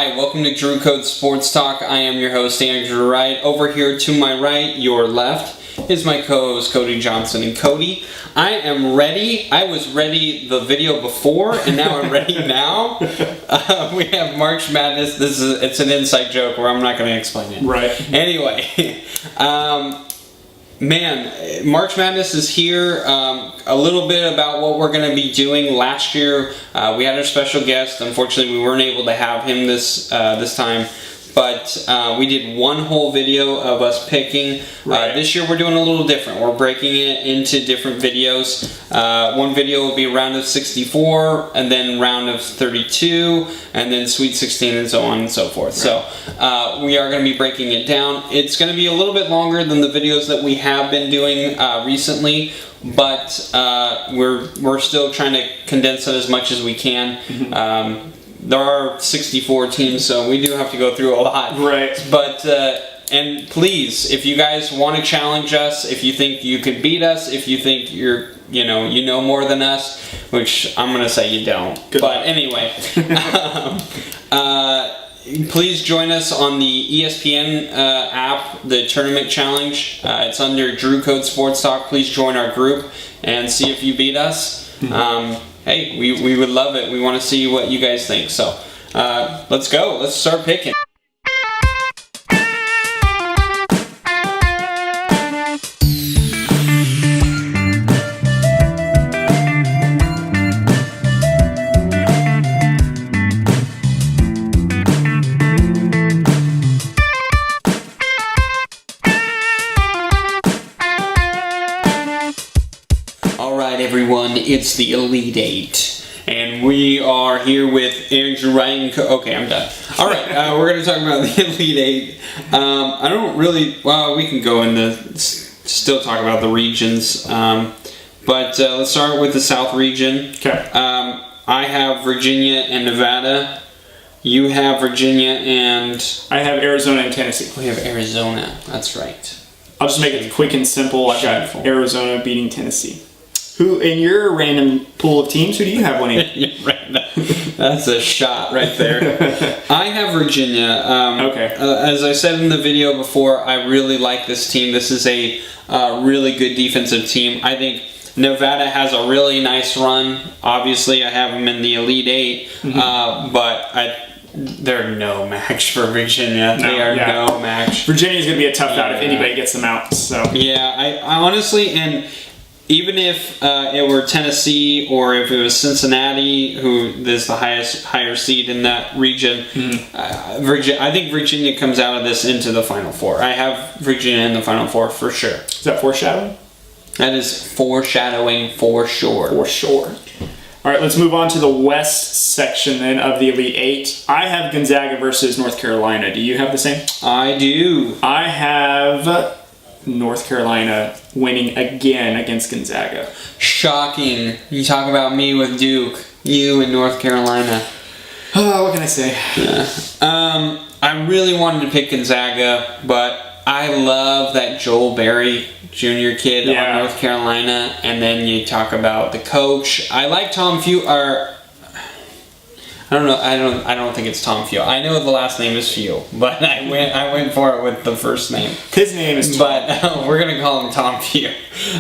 Hi, welcome to Drew Code Sports Talk. I am your host, Andrew Wright. Over here to my right, your left, is my co-host, Cody Johnson. And Cody, I am ready. I was ready the video before, and now I'm ready now. We have March Madness. It's an inside joke where I'm not going to explain it. Right. Anyway, man, March Madness is here. A little bit about what we're going to be doing. Last year, we had a special guest. Unfortunately, we weren't able to have him this time. But we did one whole video of us picking. Right. This year we're doing a little different. We're breaking it into different videos. One video will be round of 64, and then round of 32, and then Sweet 16, and so on and so forth. Right. So we are going to be breaking it down. It's going to be a little bit longer than the videos that we have been doing recently, but we're still trying to condense it as much as we can. Mm-hmm. There are 64 teams, so we do have to go through a lot. Right. But, and please, if you guys want to challenge us, if you think you could beat us, if you think you know more than us, which I'm going to say you don't. Good but luck. Anyway, please join us on the ESPN app, the Tournament Challenge. It's under Drew Code Sports Talk. Please join our group and see if you beat us. Mm-hmm. Hey, we would love it. We want to see what you guys think. So, let's go. Let's start picking. Alright everyone, it's the Elite Eight, and we are here with Andrew Wright and okay, I'm done. Alright, we're going to talk about the Elite Eight. I don't really, well, we can go into, still talk about the regions, but let's start with the South region. Okay. I have Virginia and Nevada. You have Virginia and... I have Arizona and Tennessee. We have Arizona, that's right. I'll just make it quick and simple. I've got Arizona beating Tennessee. Who, in your random pool of teams, who do you have winning? That's a shot right there. I have Virginia. Okay. As I said in the video before, I really like this team. This is a really good defensive team. I think Nevada has a really nice run. Obviously, I have them in the Elite Eight, mm-hmm. But they're no match for Virginia. They are no match. Virginia's going to be a tough out if anybody gets them out. So yeah, I honestly, and even if it were Tennessee or if it was Cincinnati, who is the higher seed in that region, mm-hmm. I think Virginia comes out of this into the Final Four. I have Virginia in the Final Four for sure. Is that foreshadowing? That is foreshadowing for sure. For sure. All right, let's move on to the West section then of the Elite Eight. I have Gonzaga versus North Carolina. Do you have the same? I do. I have North Carolina winning again against Gonzaga. Shocking. You talk about me with Duke. You in North Carolina. What can I say? Yeah. I really wanted to pick Gonzaga, but I love that Joel Berry Jr. kid on North Carolina, and then you talk about the coach. I like Tom Few. I don't know. I don't think it's Tom Few. I know the last name is Few, but I went for it with the first name. His name is Tom. But we're gonna call him Tom Few.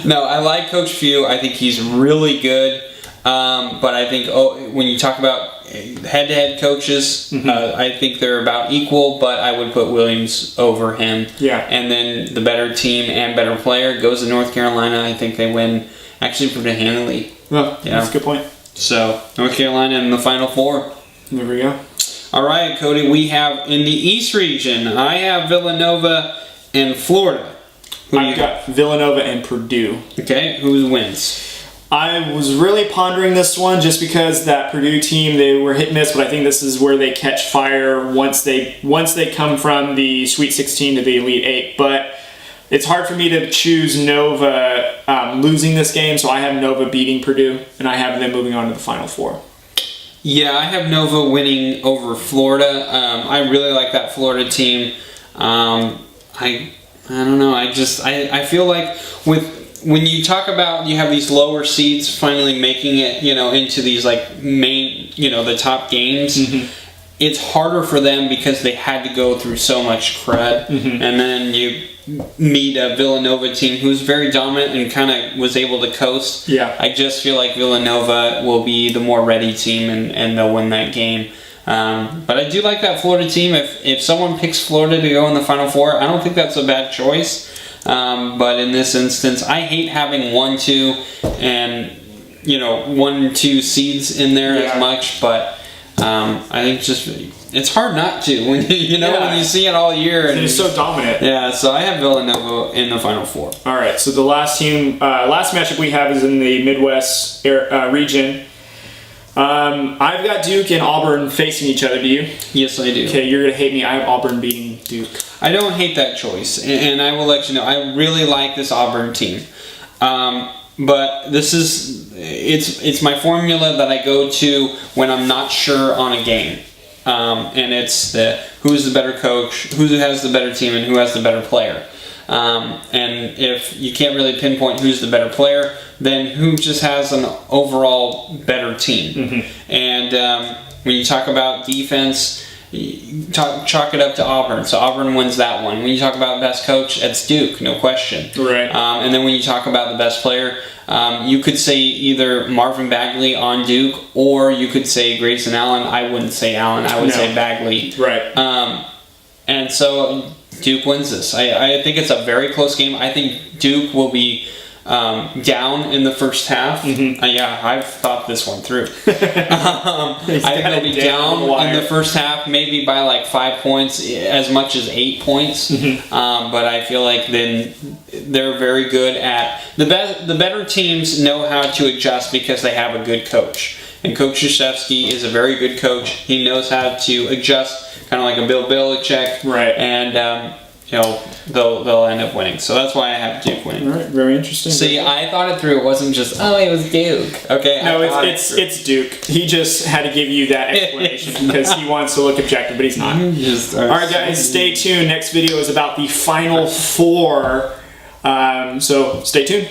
No, I like Coach Few. I think he's really good. But I think when you talk about head-to-head coaches, mm-hmm. I think they're about equal. But I would put Williams over him. Yeah. And then the better team and better player goes to North Carolina. I think they win actually pretty handily. Well, yeah, that's a good point. So North Carolina in the Final Four. There we go. All right, Cody, we have in the East region, I have Villanova and Florida. I've got Villanova and Purdue. Okay, who wins? I was really pondering this one just because that Purdue team, they were hit and miss, but I think this is where they catch fire once they come from the Sweet 16 to the Elite Eight. But it's hard for me to choose Nova losing this game, so I have Nova beating Purdue, and I have them moving on to the Final Four. Yeah, I have Nova winning over Florida. I really like that Florida team. I don't know. I feel like when you talk about you have these lower seeds finally making it, into these like main, the top games. Mm-hmm. it's harder for them because they had to go through so much crud, and then you meet a Villanova team who's very dominant and kind of was able to coast. Yeah. I just feel like Villanova will be the more ready team, and they'll win that game. But I do like that Florida team. If someone picks Florida to go in the Final Four, I don't think that's a bad choice. But in this instance, I hate having 1, 2, and 1, 2 seeds in there as much. But I think just it's hard not to when when you see it all year. And it's so dominant. Yeah, so I have Villanova in the Final Four. All right, so the last matchup we have is in the Midwest region. I've got Duke and Auburn facing each other. Do you? Yes, I do. Okay, you're gonna hate me. I have Auburn beating Duke. I don't hate that choice, and I will let you know. I really like this Auburn team, but it's my formula that I go to when I'm not sure on a game, and it's who's the better coach, who has the better team, and who has the better player. And if you can't really pinpoint who's the better player, then who just has an overall better team. And when you talk about defense, chalk it up to Auburn. So Auburn wins that one. When you talk about best coach, it's Duke, no question. Right. And then when you talk about the best player, you could say either Marvin Bagley on Duke, or you could say Grayson Allen. I wouldn't say Allen. I would say Bagley. Right. And so Duke wins this. I think it's a very close game. I think Duke will be down in the first half. Yeah, I've thought this one through. I think they'll be down in the first half, maybe by like 5 points, as much as 8 points. But I feel like then they're very good at the better teams know how to adjust because they have a good coach. And Coach Krzyzewski is a very good coach. He knows how to adjust, kind of like a Bill Belichick. Right. And they'll end up winning. So that's why I have Duke winning. All right, very interesting. See, I thought it through. It wasn't just, it was Duke. Okay. No, it's Duke. He just had to give you that explanation because he wants to look objective, but he's not. All right, guys, stay tuned. Next video is about the Final Four. So stay tuned.